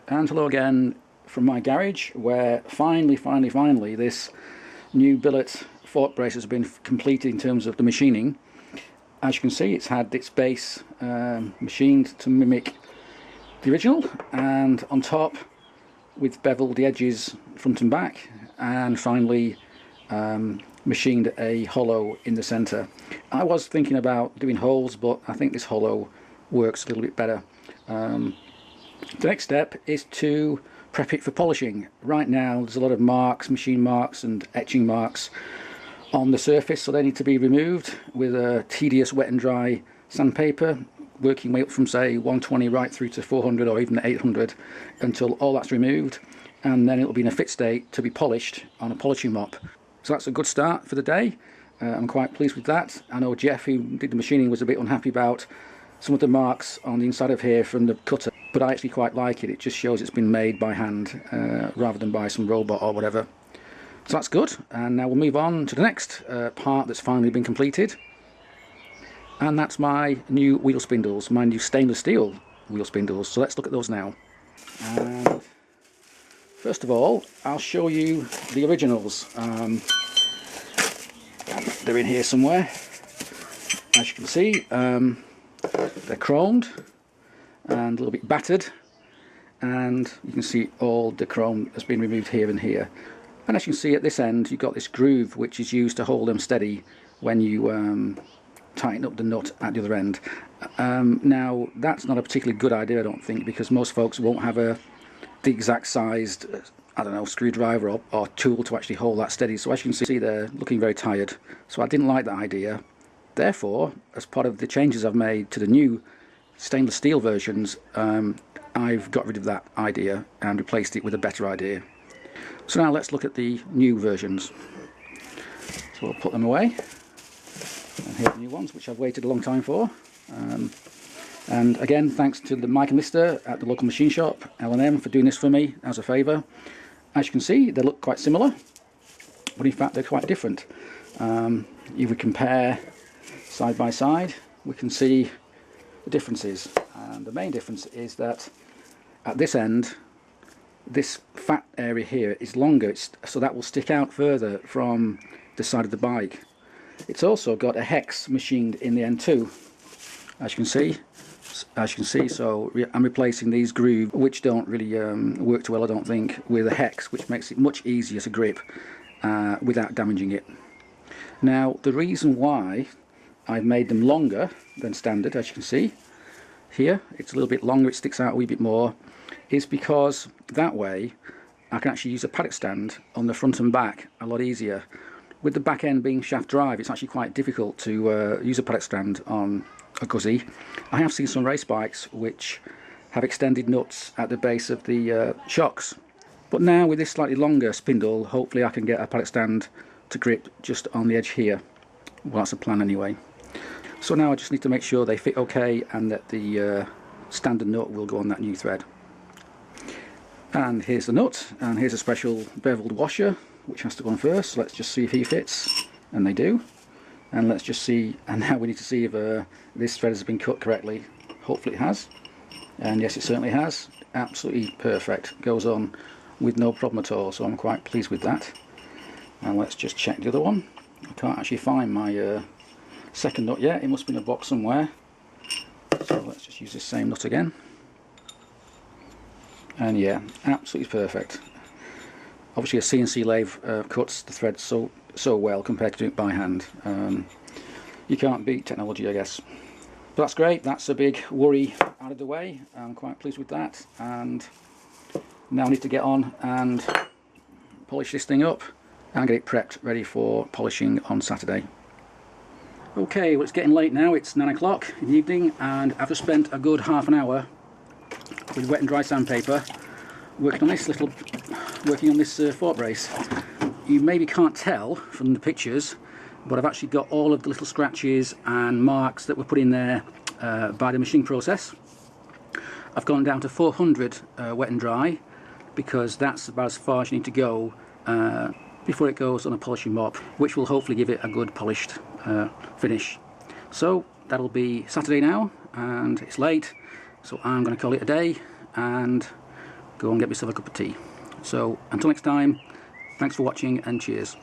and hello again from my garage, where finally this new billet fork brace has been completed in terms of the machining. As you can see, it's had its base machined to mimic the original, and on top with beveled the edges front and back, and finally machined a hollow in the centre. I was thinking about doing holes, but I think this hollow works a little bit better. The next step is to prep it for polishing. Right now there's a lot of marks, machine marks and etching marks on the surface, so they need to be removed with a tedious wet and dry sandpaper, working way up from say 120 right through to 400 or even 800 until all that's removed, and then it'll be in a fit state to be polished on a polishing mop. So that's a good start for the day. I'm quite pleased with that. I know Jeff, who did the machining, was a bit unhappy about some of the marks on the inside of here from the cutter, but I actually quite like it. It just shows it's been made by hand rather than by some robot or whatever. So that's good, and now we'll move on to the next part that's finally been completed, and that's my new wheel spindles, my new stainless steel wheel spindles. So let's look at those now. And first of all, I'll show you the originals. They're in here somewhere. As you can see, they're chromed and a little bit battered, and you can see all the chrome has been removed here and here. And as you can see at this end, you've got this groove which is used to hold them steady when you tighten up the nut at the other end. Now that's not a particularly good idea, I don't think, because most folks won't have the exact sized, I don't know, screwdriver or tool to actually hold that steady. So as you can see, they're looking very tired. So I didn't like that idea. Therefore, as part of the changes I've made to the new stainless steel versions, I've got rid of that idea and replaced it with a better idea. So now let's look at the new versions. So we'll put them away. And here are the new ones, which I've waited a long time for. And again, thanks to the Mike and Mister at the local machine shop, L&M, for doing this for me as a favour. As you can see, they look quite similar, but in fact they're quite different. If we compare side by side, we can see the differences. And the main difference is that at this end, this fat area here is longer, so that will stick out further from the side of the bike. It's also got a hex machined in the end too, as you can see. So I'm replacing these grooves, which don't really work too well, I don't think, with a hex, which makes it much easier to grip without damaging it. Now the reason why I've made them longer than standard, as you can see here, it's a little bit longer, it sticks out a wee bit more, is because that way I can actually use a paddock stand on the front and back a lot easier. With the back end being shaft drive, it's actually quite difficult to use a paddock stand on a Guzzi. I have seen some race bikes which have extended nuts at the base of the shocks, but now with this slightly longer spindle, hopefully I can get a paddock stand to grip just on the edge here. Well, that's the plan anyway. So now I just need to make sure they fit okay and that the standard nut will go on that new thread. And here's the nut, and here's a special beveled washer which has to go on first. So let's just see if he fits, and they do. And let's just see, and now we need to see if this thread has been cut correctly. Hopefully it has, and yes, it certainly has. Absolutely perfect, goes on with no problem at all, so I'm quite pleased with that. And let's just check the other one. I can't actually find my second nut yet, it must be in a box somewhere. So let's just use this same nut again. And yeah, absolutely perfect. Obviously a CNC lathe cuts the thread so well compared to doing it by hand. You can't beat technology, I guess. But that's great, that's a big worry out of the way. I'm quite pleased with that, and now I need to get on and polish this thing up and get it prepped ready for polishing on Saturday. Okay, well it's getting late now, it's 9 o'clock in the evening, and I've just spent a good half an hour with wet and dry sandpaper working on this fork brace. You maybe can't tell from the pictures, but I've actually got all of the little scratches and marks that were put in there by the machine process. I've gone down to 400 wet and dry, because that's about as far as you need to go before it goes on a polishing mop, which will hopefully give it a good polished finish. So that'll be Saturday now, and it's late, so I'm going to call it a day, and go and get myself a cup of tea. So until next time, thanks for watching and cheers.